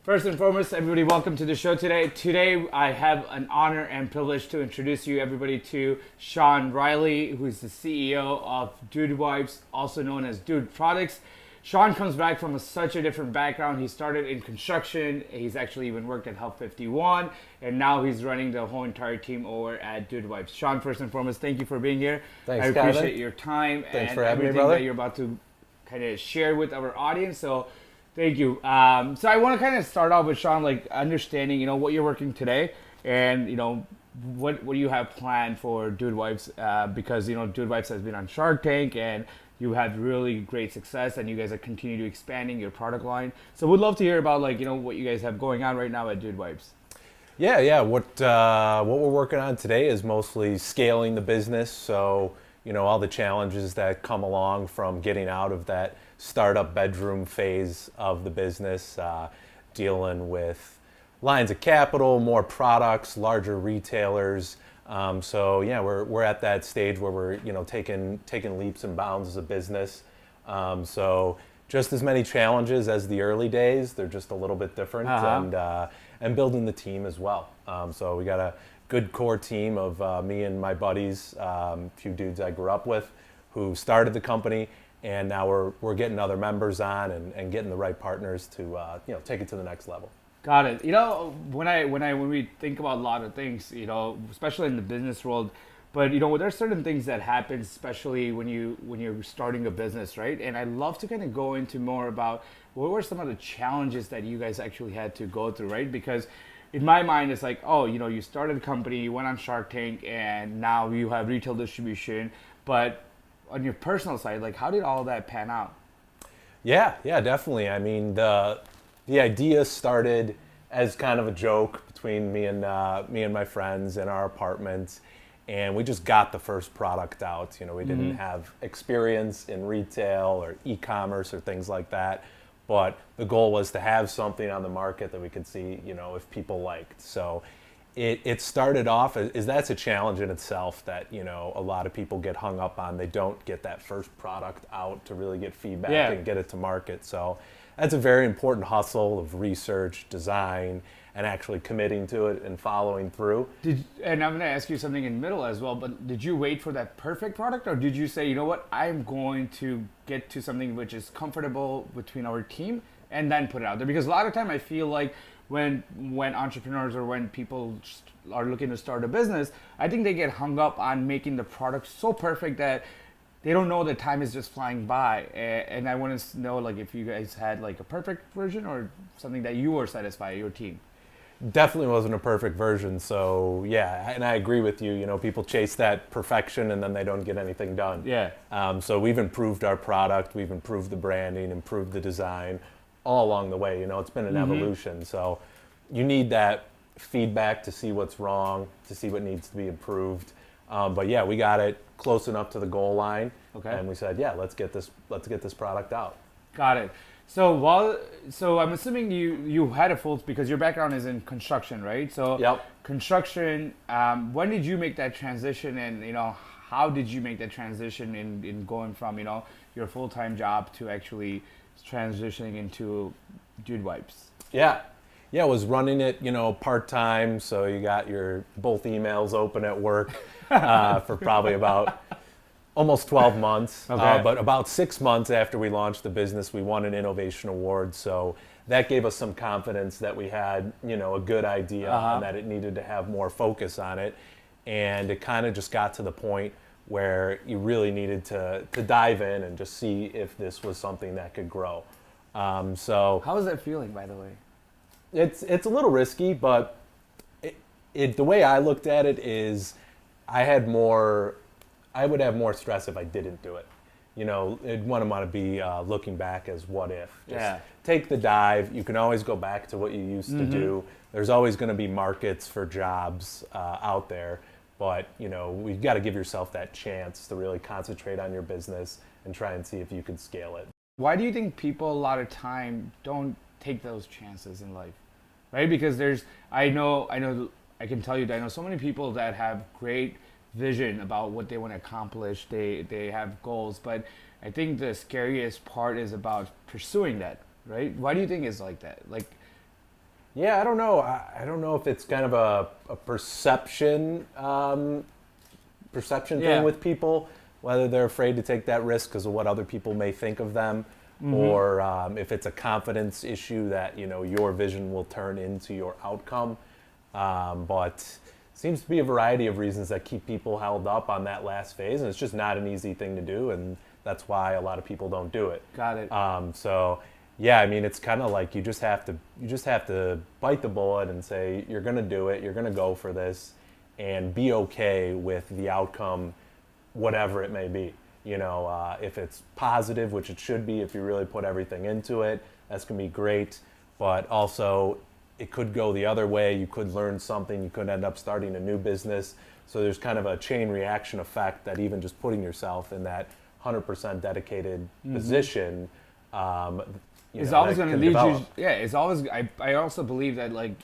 First and foremost, everybody, welcome to the show today. Today, I have an honor and privilege to introduce you, everybody, to Sean Riley, who is the CEO of Dude Wipes, also known as Dude Products. Sean comes back from such a different background. He started in construction. He's actually even worked at Help 51, and now he's running the whole entire team over at Dude Wipes. Sean, first and foremost, thank you for being here. Thanks, I appreciate Kevin. your time Thanks and for having me, everything brother. that you're about to kind of share with our audience. So thank you. So I want to kind of start off with Sean, like understanding, what you're working today, and what do you have planned for Dude Wipes? Because Dude Wipes has been on Shark Tank, and you had really great success, and you guys are continuing to expanding your product line. So we'd love to hear about what you guys have going on right now at Dude Wipes. Yeah. What we're working on today is mostly scaling the business. So all the challenges that come along from getting out of that startup bedroom phase of the business, dealing with lines of capital, more products, larger retailers. We're at that stage where we're taking leaps and bounds as a business. So just as many challenges as the early days, they're just a little bit different, and building the team as well. So we got a good core team of me and my buddies, a few dudes I grew up with, who started the company, and now we're getting other members on and getting the right partners to take it to the next level. Got it. When we think about a lot of things, especially in the business world, but there's certain things that happen, especially when you're starting a business, right? And I'd love to kind of go into more about what were some of the challenges that you guys actually had to go through, right? Because in my mind, it's like, you started a company, you went on Shark Tank, and now you have retail distribution. But on your personal side, like, how did all of that pan out? Yeah, definitely. I mean, the idea started as kind of a joke between me and my friends in our apartment, and we just got the first product out. We didn't have experience in retail or ecommerce or things like that, but the goal was to have something on the market that we could see, if people liked. So it started off as that's a challenge in itself that a lot of people get hung up on. They don't get that first product out to really get feedback and get it to market. So that's a very important hustle of research, design, and actually committing to it and following through. And I'm going to ask you something in the middle as well, but did you wait for that perfect product, or did you say, you know what, I'm going to get to something which is comfortable between our team and then put it out there? Because a lot of time I feel like when entrepreneurs or when people are looking to start a business, I think they get hung up on making the product so perfect that they don't know that time is just flying by. And I want to know, like, if you guys had like a perfect version or something that you were satisfied, your team. Definitely wasn't a perfect version. So yeah, and I agree with you. People chase that perfection and then they don't get anything done. Yeah. So we've improved our product, we've improved the branding, improved the design, all along the way. It's been an evolution. So you need that feedback to see what's wrong, to see what needs to be improved. But yeah, we got it close enough to the goal line, and we said, yeah, let's get this product out. Got it. So I'm assuming you had a full, because your background is in construction, right? So Yep. Construction. When did you make that transition, and how did you make that transition in going from your full-time job to actually transitioning into Dude Wipes? Yeah, I was running it, part-time, so you got your both emails open at work for probably about almost 12 months. Okay. But about 6 months after we launched the business, we won an innovation award. So that gave us some confidence that we had, a good idea and that it needed to have more focus on it. And it kind of just got to the point where you really needed to dive in and just see if this was something that could grow. So How was that feeling, by the way? it's a little risky, but the way I looked at it is I would have more stress if I didn't do it. It wouldn't want to be looking back as what if. Just take the dive. You can always go back to what you used to do. There's always going to be markets for jobs out there, but we've got to give yourself that chance to really concentrate on your business and try and see if you can scale it. Why do you think people a lot of time don't take those chances in life, right? Because I can tell you that I know so many people that have great vision about what they want to accomplish. They have goals, but I think the scariest part is about pursuing that, right? Why do you think it's like that? Like, Yeah, I don't know. I don't know if it's kind of a perception Yeah. thing with people, whether they're afraid to take that risk because of what other people may think of them, or if it's a confidence issue that your vision will turn into your outcome. But seems to be a variety of reasons that keep people held up on that last phase, and it's just not an easy thing to do, and that's why a lot of people don't do it. Got it. So yeah, I mean, it's kind of like you just have to bite the bullet and say you're going to do it, you're going to go for this, and be okay with the outcome, whatever it may be. If it's positive, which it should be, if you really put everything into it, that's going to be great. But also, it could go the other way. You could learn something. You could end up starting a new business. So there's kind of a chain reaction effect that even just putting yourself in that 100% dedicated position It's always going to lead develop. you. Yeah, it's always. I also believe that like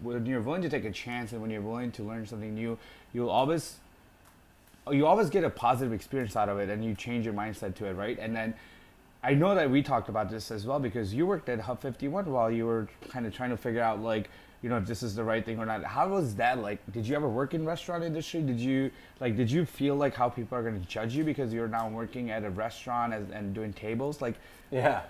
when you're willing to take a chance and when you're willing to learn something new, you always get a positive experience out of it, and you change your mindset to it, right? And then I know that we talked about this as well because you worked at Hub 51 while you were kind of trying to figure out like if this is the right thing or not. How was that like? Did you ever work in restaurant industry? Did you feel like how people are going to judge you because you're now working at a restaurant and doing tables? Like, Yeah.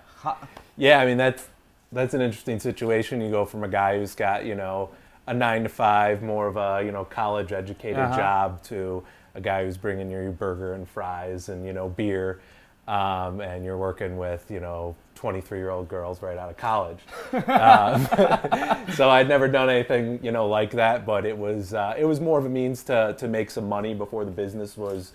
Yeah, I mean, that's an interesting situation. You go from a guy who's got, a 9 to 5, more of a, college educated job, to a guy who's bringing you burger and fries and, beer, and you're working with, 23-year-old girls right out of college. So I'd never done anything, like that, but it was more of a means to make some money before the business was,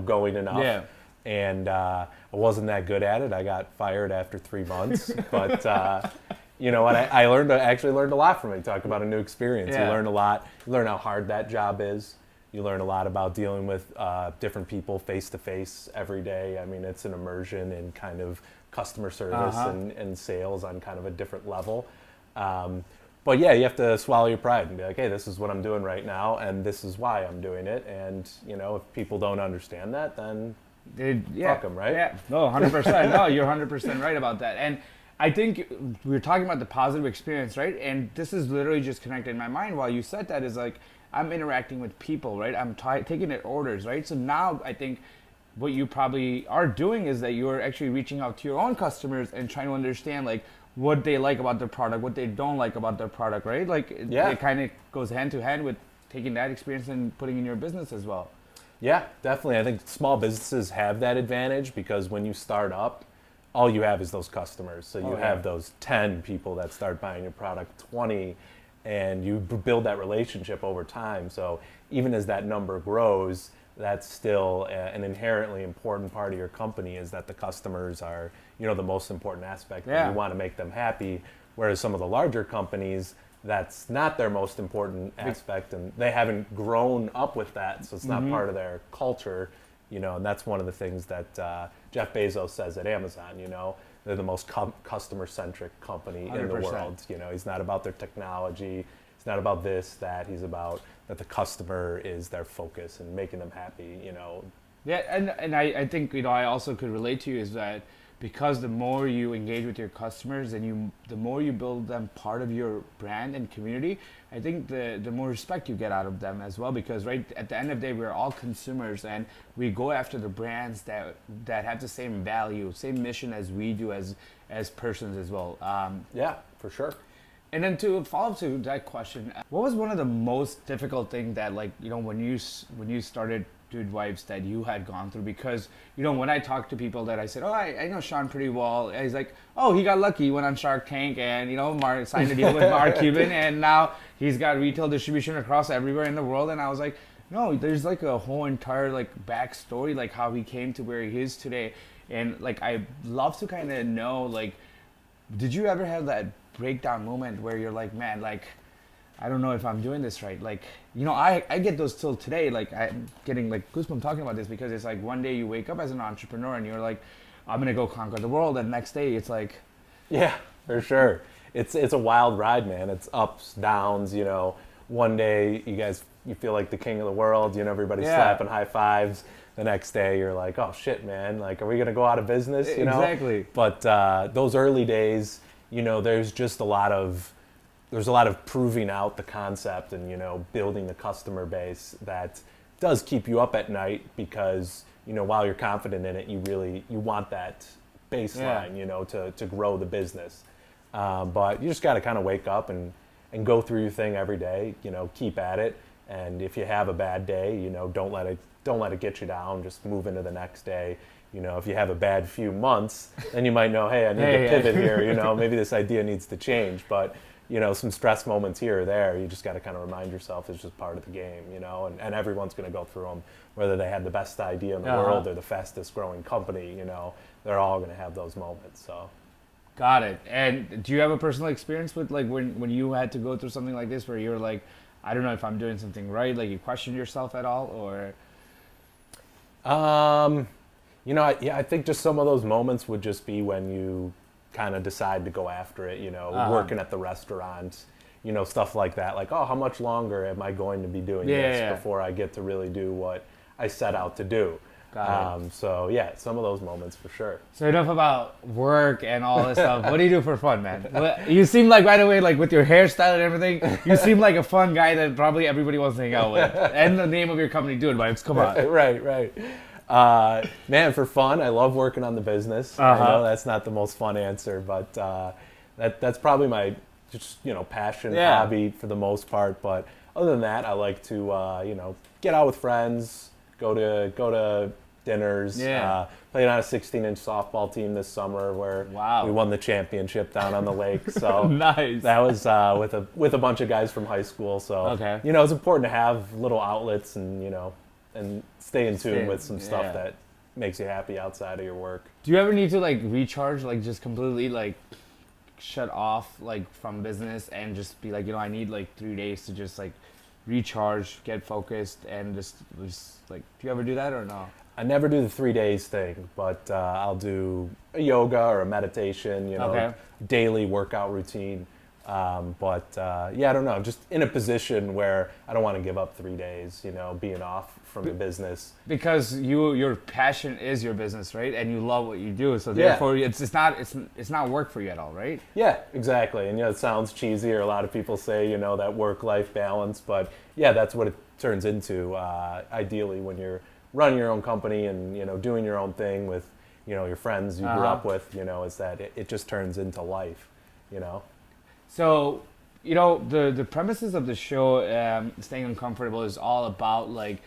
going enough. Yeah. And I wasn't that good at it. I got fired after 3 months. But you know what? I actually learned a lot from it. Talk about a new experience. Yeah. You learn a lot. You learn how hard that job is. You learn a lot about dealing with different people face to face every day. I mean, it's an immersion in kind of customer service and sales on kind of a different level. But yeah, you have to swallow your pride and be like, hey, this is what I'm doing right now, and this is why I'm doing it. And if people don't understand that, then fuck them, right? Yeah, no, 100%. No, you're 100% right about that. And I think we were talking about the positive experience, right? And this is literally just connected in my mind while you said that is like, I'm interacting with people, right? I'm taking their orders, right? So now I think what you probably are doing is that you're actually reaching out to your own customers and trying to understand like what they like about their product, what they don't like about their product, right? Like it kind of goes hand to hand with taking that experience and putting in your business as well. Yeah, definitely. I think small businesses have that advantage because when you start up, all you have is those customers. So you have those 10 people that start buying your product, 20, and you build that relationship over time. So even as that number grows, that's still an inherently important part of your company, is that the customers are, the most important aspect. Yeah. And you want to make them happy. Whereas some of the larger companies, that's not their most important aspect, and they haven't grown up with that, so it's not part of their culture, and that's one of the things that Jeff Bezos says at Amazon, they're the most customer-centric company 100%. in the world. He's not about their technology, he's not about this, that, he's about that the customer is their focus and making them happy, Yeah, and I think, I also could relate to you is that because the more you engage with your customers and the more you build them part of your brand and community, I think the more respect you get out of them as well, because right at the end of the day, we're all consumers and we go after the brands that have the same value, same mission as we do as persons as well. Yeah, for sure. And then to follow up to that question, what was one of the most difficult thing that when you started Dude Vibes that you had gone through? Because when I talk to people that I said, oh, I know Sean pretty well, and he's like, oh, he got lucky, he went on Shark Tank and Mark signed a deal with Mark Cuban, and now he's got retail distribution across everywhere in the world. And I was like, no, there's like a whole entire backstory, like how he came to where he is today. And I love to kind of know, did you ever have that breakdown moment where you're like, man, I don't know if I'm doing this right. I get those till today. I'm getting goosebumps talking about this, because it's one day you wake up as an entrepreneur and you're like, I'm gonna go conquer the world, and next day it's like, yeah, for sure. It's a wild ride, man. It's ups, downs. One day you feel like the king of the world. Everybody's slapping high fives. The next day you're like, oh shit, man. Are we gonna go out of business? Exactly. But those early days, there's just a lot of there's a lot of proving out the concept and, building the customer base that does keep you up at night because, while you're confident in it, you want that baseline, to grow the business. But you just got to kind of wake up and go through your thing every day, keep at it. And if you have a bad day, don't let it get you down. Just move into the next day. If you have a bad few months, then you might know, hey, I need to pivot here. Maybe this idea needs to change. But some stress moments here or there, you just got to kind of remind yourself it's just part of the game. And everyone's going to go through them, whether they had the best idea in the world or the fastest growing company. They're all going to have those moments. So. Got it. And do you have a personal experience with like when you had to go through something like this, where you're like, I don't know if I'm doing something right, like you questioned yourself at all, or? I think just some of those moments would just be when you kind of decide to go after it, working at the restaurant, stuff like that. Like, oh, how much longer am I going to be doing this before I get to really do what I set out to do? So yeah, some of those moments for sure. So enough about work and all this stuff. What do you do for fun, man? You seem like right away, like with your hairstyle and everything, you seem like a fun guy that probably everybody wants to hang out with. And the name of your company, Dude Vibes. Come on. Right. Man, for fun, I love working on the business. I know that's not the most fun answer, but that's probably my just passion, hobby for the most part. But other than that, I like to get out with friends, go to dinners. Played on a 16-inch softball team this summer where we won the championship down on the lake. So nice. That was with a bunch of guys from high school. So it's important to have little outlets and stay in tune with some stuff that makes you happy outside of your work. Do you ever need to like recharge, like just completely like shut off like from business and just be like, I need like 3 days to just like recharge, get focused, and just like, do you ever do that or no? I never do the 3 days thing, but I'll do a yoga or a meditation, daily workout routine. I don't know, just in a position where I don't want to give up 3 days, being off from the business. Because your passion is your business, right? And you love what you do, so therefore it's not work for you at all, right? Yeah, exactly. And it sounds cheesy, or a lot of people say, that work-life balance, but yeah, that's what it turns into. Ideally, when you're running your own company and doing your own thing with your friends you grew up with, is that it just turns into life, So, the premises of the show, Staying Uncomfortable, is all about like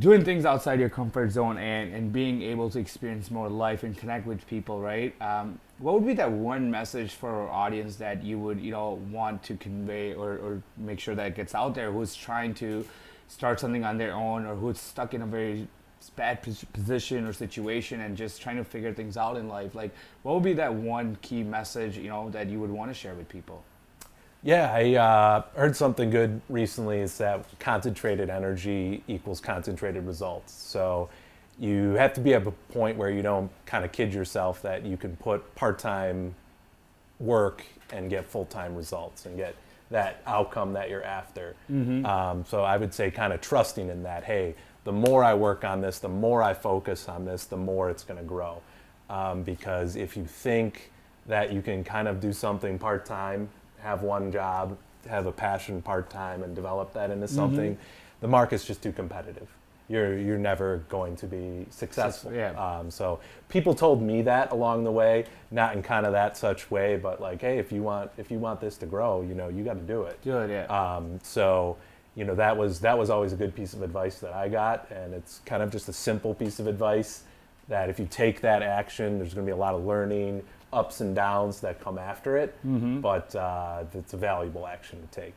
doing things outside your comfort zone and being able to experience more life and connect with people, right? What would be that one message for our audience that you would, want to convey or make sure that it gets out there, who's trying to start something on their own or who's stuck in a very bad position or situation and just trying to figure things out in life? Like, what would be that one key message, that you would want to share with people? Yeah, I heard something good recently. Is that concentrated energy equals concentrated results. So you have to be at a point where you don't kind of kid yourself that you can put part-time work and get full-time results and get that outcome that you're after. So I would say kind of trusting in that, hey, the more I work on this, the more I focus on this, the more it's going to grow. Because if you think that you can kind of do something part-time, have one job, have a passion part-time, and develop that into something, the market's just too competitive. You're never going to be successful. So people told me that along the way, not in kind of that such way, but like, hey, if you want this to grow, you got to do it. Do it, yeah. So that was always a good piece of advice that I got, and it's kind of just a simple piece of advice that if you take that action, there's going to be a lot of learning, ups and downs that come after it, but it's a valuable action to take.